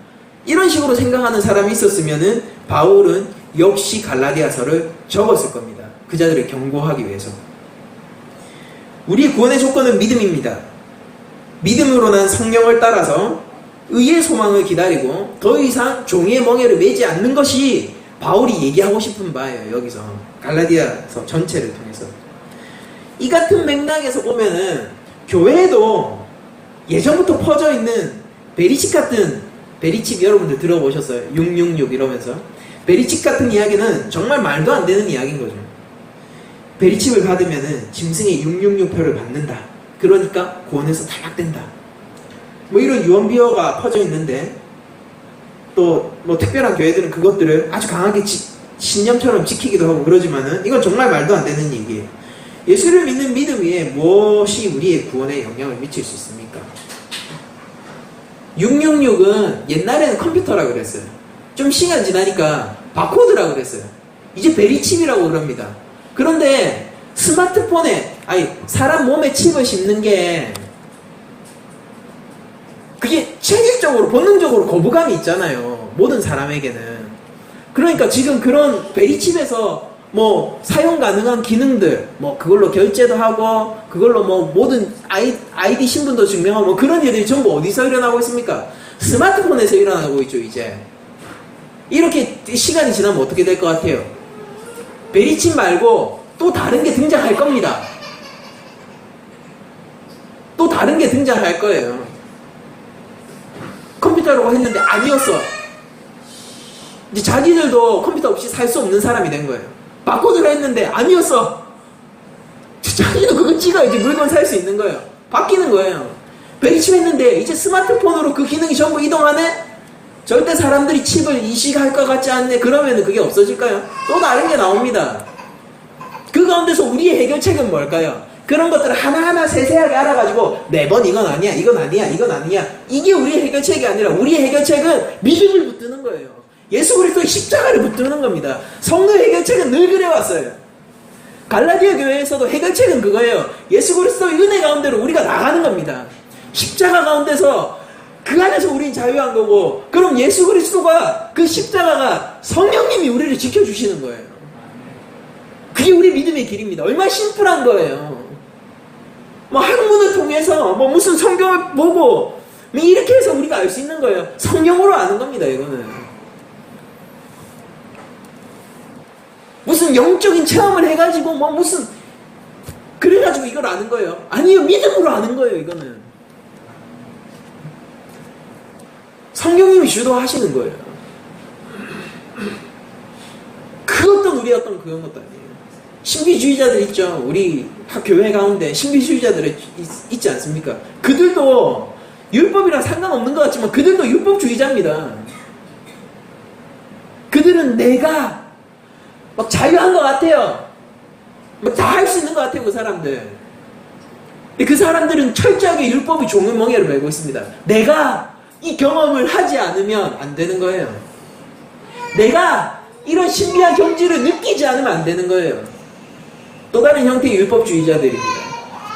이런 식으로 생각하는 사람이 있었으면 바울은 역시 갈라디아서를 적었을 겁니다. 그 자들을 경고하기 위해서. 우리의 구원의 조건은 믿음입니다. 믿음으로 난 성령을 따라서 의의 소망을 기다리고 더 이상 종의 멍에를 매지 않는 것이 바울이 얘기하고 싶은 바예요. 여기서 갈라디아서 전체를 통해서. 이 같은 맥락에서 보면은 교회에도 예전부터 퍼져 있는 베리칩 같은, 베리칩 여러분들 들어보셨어요? 666 이러면서. 베리칩 같은 이야기는 정말 말도 안 되는 이야기인 거죠. 베리칩을 받으면은 짐승의 666표를 받는다. 그러니까 구원에서 탈락된다. 뭐 이런 유언비어가 퍼져 있는데, 또 뭐 특별한 교회들은 그것들을 아주 강하게 신념처럼 지키기도 하고 그러지만은 이건 정말 말도 안 되는 얘기예요. 예수를 믿는 믿음 위에 무엇이 우리의 구원에 영향을 미칠 수 있습니까? 666은 옛날에는 컴퓨터라고 그랬어요. 좀 시간 지나니까 바코드라고 그랬어요. 이제 베리칩이라고 그럽니다. 그런데 스마트폰에, 아니 사람 몸에 칩을 심는 게 그게 체질적으로 본능적으로 거부감이 있잖아요. 모든 사람에게는. 그러니까 지금 그런 베리칩에서 뭐 사용 가능한 기능들, 뭐 그걸로 결제도 하고 그걸로 뭐 모든 아이디 신분도 증명하고 뭐 그런 일들이 전부 어디서 일어나고 있습니까? 스마트폰에서 일어나고 있죠. 이제 이렇게 시간이 지나면 어떻게 될 것 같아요? 베리칩 말고 또 다른 게 등장할 겁니다. 또 다른 게 등장할 거예요. 컴퓨터라고 했는데 아니었어. 이제 자기들도 컴퓨터 없이 살 수 없는 사람이 된 거예요. 바코드를 했는데 아니었어. 자기도 그거 찍어야지 물건 살 수 있는 거예요. 바뀌는 거예요. 베리칩 했는데 이제 스마트폰으로 그 기능이 전부 이동하네? 절대 사람들이 칩을 이식할 것 같지 않네? 그러면 그게 없어질까요? 또 다른 게 나옵니다. 그 가운데서 우리의 해결책은 뭘까요? 그런 것들을 하나하나 세세하게 알아가지고 매번 이건 아니야, 이건 아니야, 이건 아니야. 이게 우리의 해결책이 아니라 우리의 해결책은 믿음을 붙드는 거예요. 예수 그리스도의 십자가를 붙드는 겁니다. 성도의 해결책은 늘 그래왔어요. 갈라디아 교회에서도 해결책은 그거예요. 예수 그리스도의 은혜 가운데로 우리가 나가는 겁니다. 십자가 가운데서 그 안에서 우린 자유한 거고, 그럼 예수 그리스도가 그 십자가가 성령님이 우리를 지켜주시는 거예요. 그게 우리 믿음의 길입니다. 얼마나 심플한 거예요. 뭐 학문을 통해서 뭐 무슨 성경을 보고 뭐 이렇게 해서 우리가 알 수 있는 거예요. 성경으로 아는 겁니다. 이거는 무슨 영적인 체험을 해가지고 뭐 무슨 그래가지고 이걸 아는 거예요. 아니요, 믿음으로 아는 거예요. 이거는 성령님이 주도하시는 거예요. 그 어떤 우리 어떤 그런 것도 아니에요. 신비주의자들 있죠. 우리 교회 가운데 신비주의자들 있지 않습니까? 그들도 율법이랑 상관없는 것 같지만 그들도 율법주의자입니다. 그들은 내가 막 자유한 것 같아요. 막 다 할 수 있는 것 같아요. 그 사람들. 근데 그 사람들은 철저하게 율법의 종을멍에를 메고 있습니다. 내가 이 경험을 하지 않으면 안 되는 거예요. 내가 이런 신비한 경지를 느끼지 않으면 안 되는 거예요. 또 다른 형태의 율법주의자들입니다.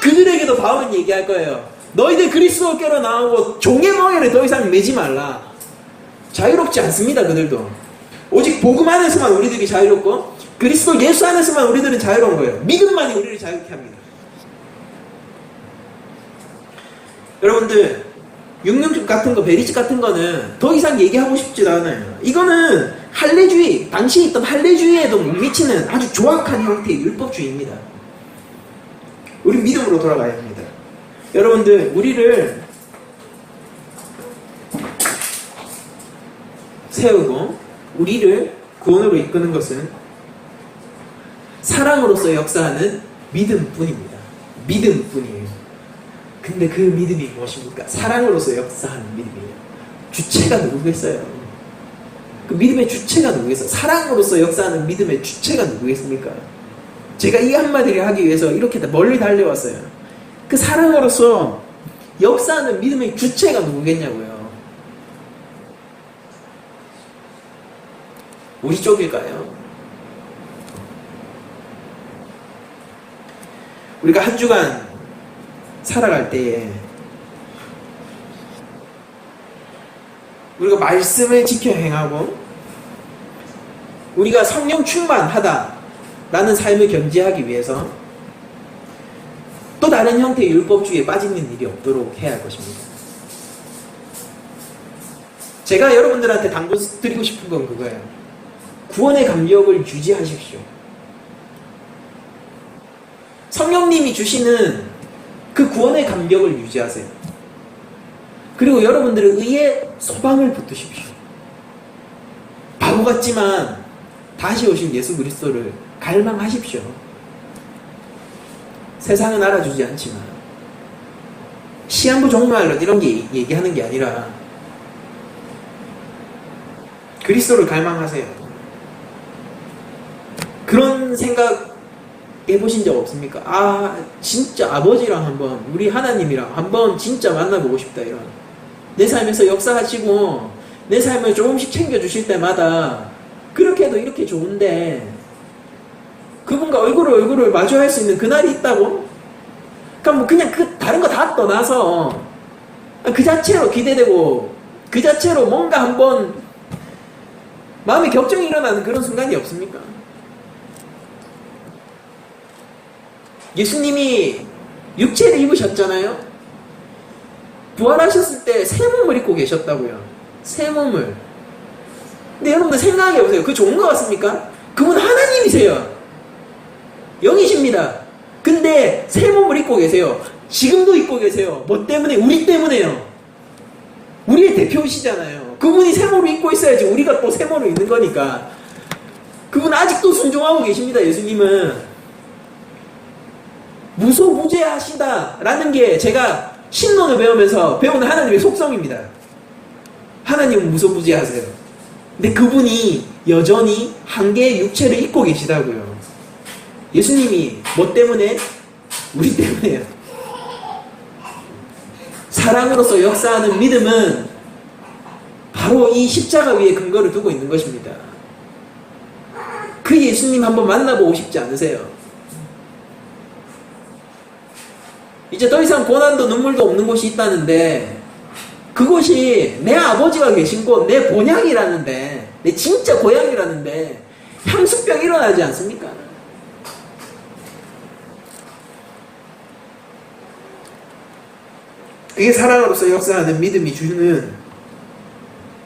그들에게도 바울은 얘기할 거예요. 너희들 그리스도께로 나오고 종의 멍에를 더 이상 매지 말라. 자유롭지 않습니다. 그들도. 오직 복음 안에서만 우리들이 자유롭고 그리스도 예수 안에서만 우리들은 자유로운 거예요. 믿음만이 우리를 자유롭게 합니다. 여러분들 육륜 같은 거, 베리집 같은 거는 더 이상 얘기하고 싶지도 않아요. 이거는 할례주의, 당시에 있던 할례주의에도 못 미치는 아주 조악한 형태의 율법주의입니다. 우리 믿음으로 돌아가야 합니다. 여러분들, 우리를 세우고 우리를 구원으로 이끄는 것은 사랑으로서 역사하는 믿음뿐입니다. 믿음뿐이에요. 근데 그 믿음이 무엇입니까? 사랑으로서 역사하는 믿음이에요. 주체가 누구겠어요? 그 믿음의 주체가 누구겠어요? 사랑으로서 역사하는 믿음의 주체가 누구겠습니까? 제가 이 한마디를 하기 위해서 이렇게 멀리 달려왔어요. 그 사랑으로서 역사하는 믿음의 주체가 누구겠냐고요? 우리 쪽일까요? 우리가 한 주간 살아갈 때에 우리가 말씀을 지켜 행하고 우리가 성령 충만하다라는 삶을 견지하기 위해서 또 다른 형태의 율법주의에 빠지는 일이 없도록 해야 할 것입니다. 제가 여러분들한테 당부드리고 싶은 건 그거예요. 구원의 감격을 유지하십시오. 성령님이 주시는 그 구원의 감격을 유지하세요. 그리고 여러분들은 의의 소방을 붙드십시오. 바보 같지만 다시 오신 예수 그리스도를 갈망하십시오. 세상은 알아주지 않지만 시한부 종말론 이런 게 얘기하는 게 아니라 그리스도를 갈망하세요. 그런 생각 해보신 적 없습니까? 아, 진짜 아버지랑 한번, 우리 하나님이랑 한번 진짜 만나보고 싶다, 이런. 내 삶에서 역사하시고, 내 삶을 조금씩 챙겨주실 때마다, 그렇게 해도 이렇게 좋은데, 그분과 얼굴을 마주할 수 있는 그날이 있다고? 그러니까 뭐 그냥 다른 거 다 떠나서, 그 자체로 기대되고, 그 자체로 뭔가 한번, 마음에 격정이 일어나는 그런 순간이 없습니까? 예수님이 육체를 입으셨잖아요. 부활하셨을 때 새 몸을 입고 계셨다고요. 새 몸을. 근데 여러분들 생각해보세요. 그거 좋은 것 같습니까? 그분 하나님이세요. 영이십니다. 근데 새 몸을 입고 계세요. 지금도 입고 계세요. 뭐 때문에? 우리 때문에요. 우리의 대표이시잖아요. 그분이 새 몸을 입고 있어야지 우리가 또 새 몸을 입는 거니까. 그분 아직도 순종하고 계십니다. 예수님은. 무소부재하시다라는 게 제가 신론을 배우면서 배우는 하나님의 속성입니다. 하나님은 무소부재하세요. 근데 그분이 여전히 한 개의 육체를 입고 계시다고요. 예수님이 뭐 때문에? 우리 때문에요. 사랑으로서 역사하는 믿음은 바로 이 십자가 위에 근거를 두고 있는 것입니다. 그 예수님 한번 만나보고 싶지 않으세요? 이제 더 이상 고난도 눈물도 없는 곳이 있다는데 그곳이 내 아버지가 계신 곳, 내 본향이라는데, 내 진짜 고향이라는데 향수병 일어나지 않습니까? 그게 사랑으로서 역사하는 믿음이 주는,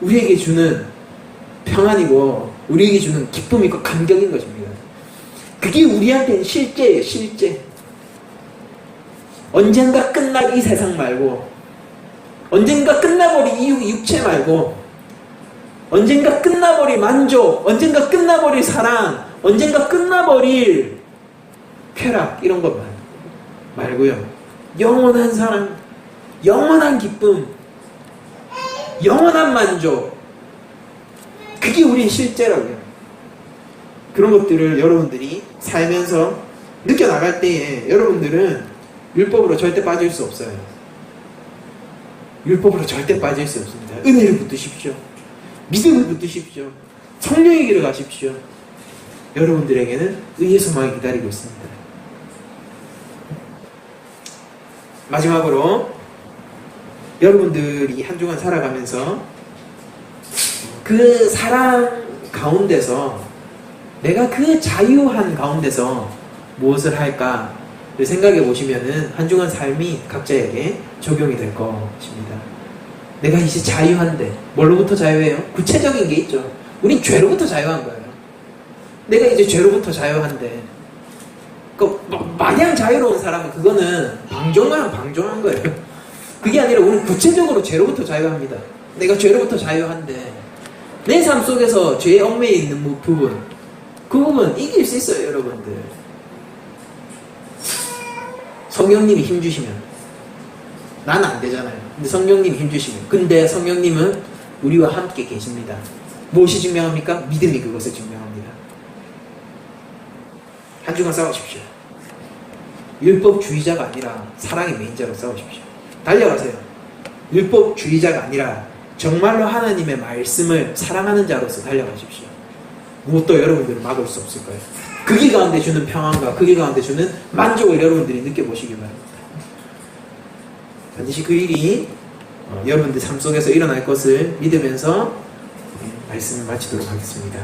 우리에게 주는 평안이고 우리에게 주는 기쁨이고 감격인 것입니다. 그게 우리한테는 실제예요. 실제. 언젠가 끝날 이 세상 말고, 언젠가 끝나버릴 이 육체 말고, 언젠가 끝나버릴 만족, 언젠가 끝나버릴 사랑, 언젠가 끝나버릴 쾌락, 이런 것 말고요. 영원한 사랑, 영원한 기쁨, 영원한 만족, 그게 우리의 실제라고요. 그런 것들을 여러분들이 살면서 느껴나갈 때에 여러분들은 율법으로 절대 빠질 수 없어요. 율법으로 절대 빠질 수 없습니다. 은혜를 붙드십시오. 믿음을 붙드십시오. 성령의 길을 가십시오. 여러분들에게는 의의 소망이 기다리고 있습니다. 마지막으로 여러분들이 한 주간 살아가면서 그 사랑 가운데서 내가 그 자유한 가운데서 무엇을 할까를 생각해 보시면은 한 주간 삶이 각자에게 적용이 될 것입니다. 내가 이제 자유한데 뭘로부터 자유해요? 구체적인 게 있죠. 우린 죄로부터 자유한 거예요. 내가 이제 죄로부터 자유한데 마냥 자유로운 사람은 그거는 방종한 거예요. 그게 아니라 우리는 구체적으로 죄로부터 자유합니다. 내가 죄로부터 자유한데 내 삶 속에서 죄의 얽매여 있는 부분, 그 부분 이길 수 있어요, 여러분들. 성령님이 힘주시면. 나는 안 되잖아요. 근데 성령님이 힘주시면. 근데 성령님은 우리와 함께 계십니다. 무엇이 증명합니까? 믿음이 그것을 증명합니다. 한 주간 싸우십시오. 율법주의자가 아니라 사랑의 메인자로 싸우십시오. 달려가세요. 율법주의자가 아니라 정말로 하나님의 말씀을 사랑하는 자로서 달려가십시오. 무엇도 여러분들을 막을 수 없을 거예요. 그 길 가운데 주는 평안과 그 길 가운데 주는 만족을 여러분들이 느껴보시기 바랍니다. 반드시 그 일이 여러분들 삶 속에서 일어날 것을 믿으면서 말씀을 마치도록 하겠습니다.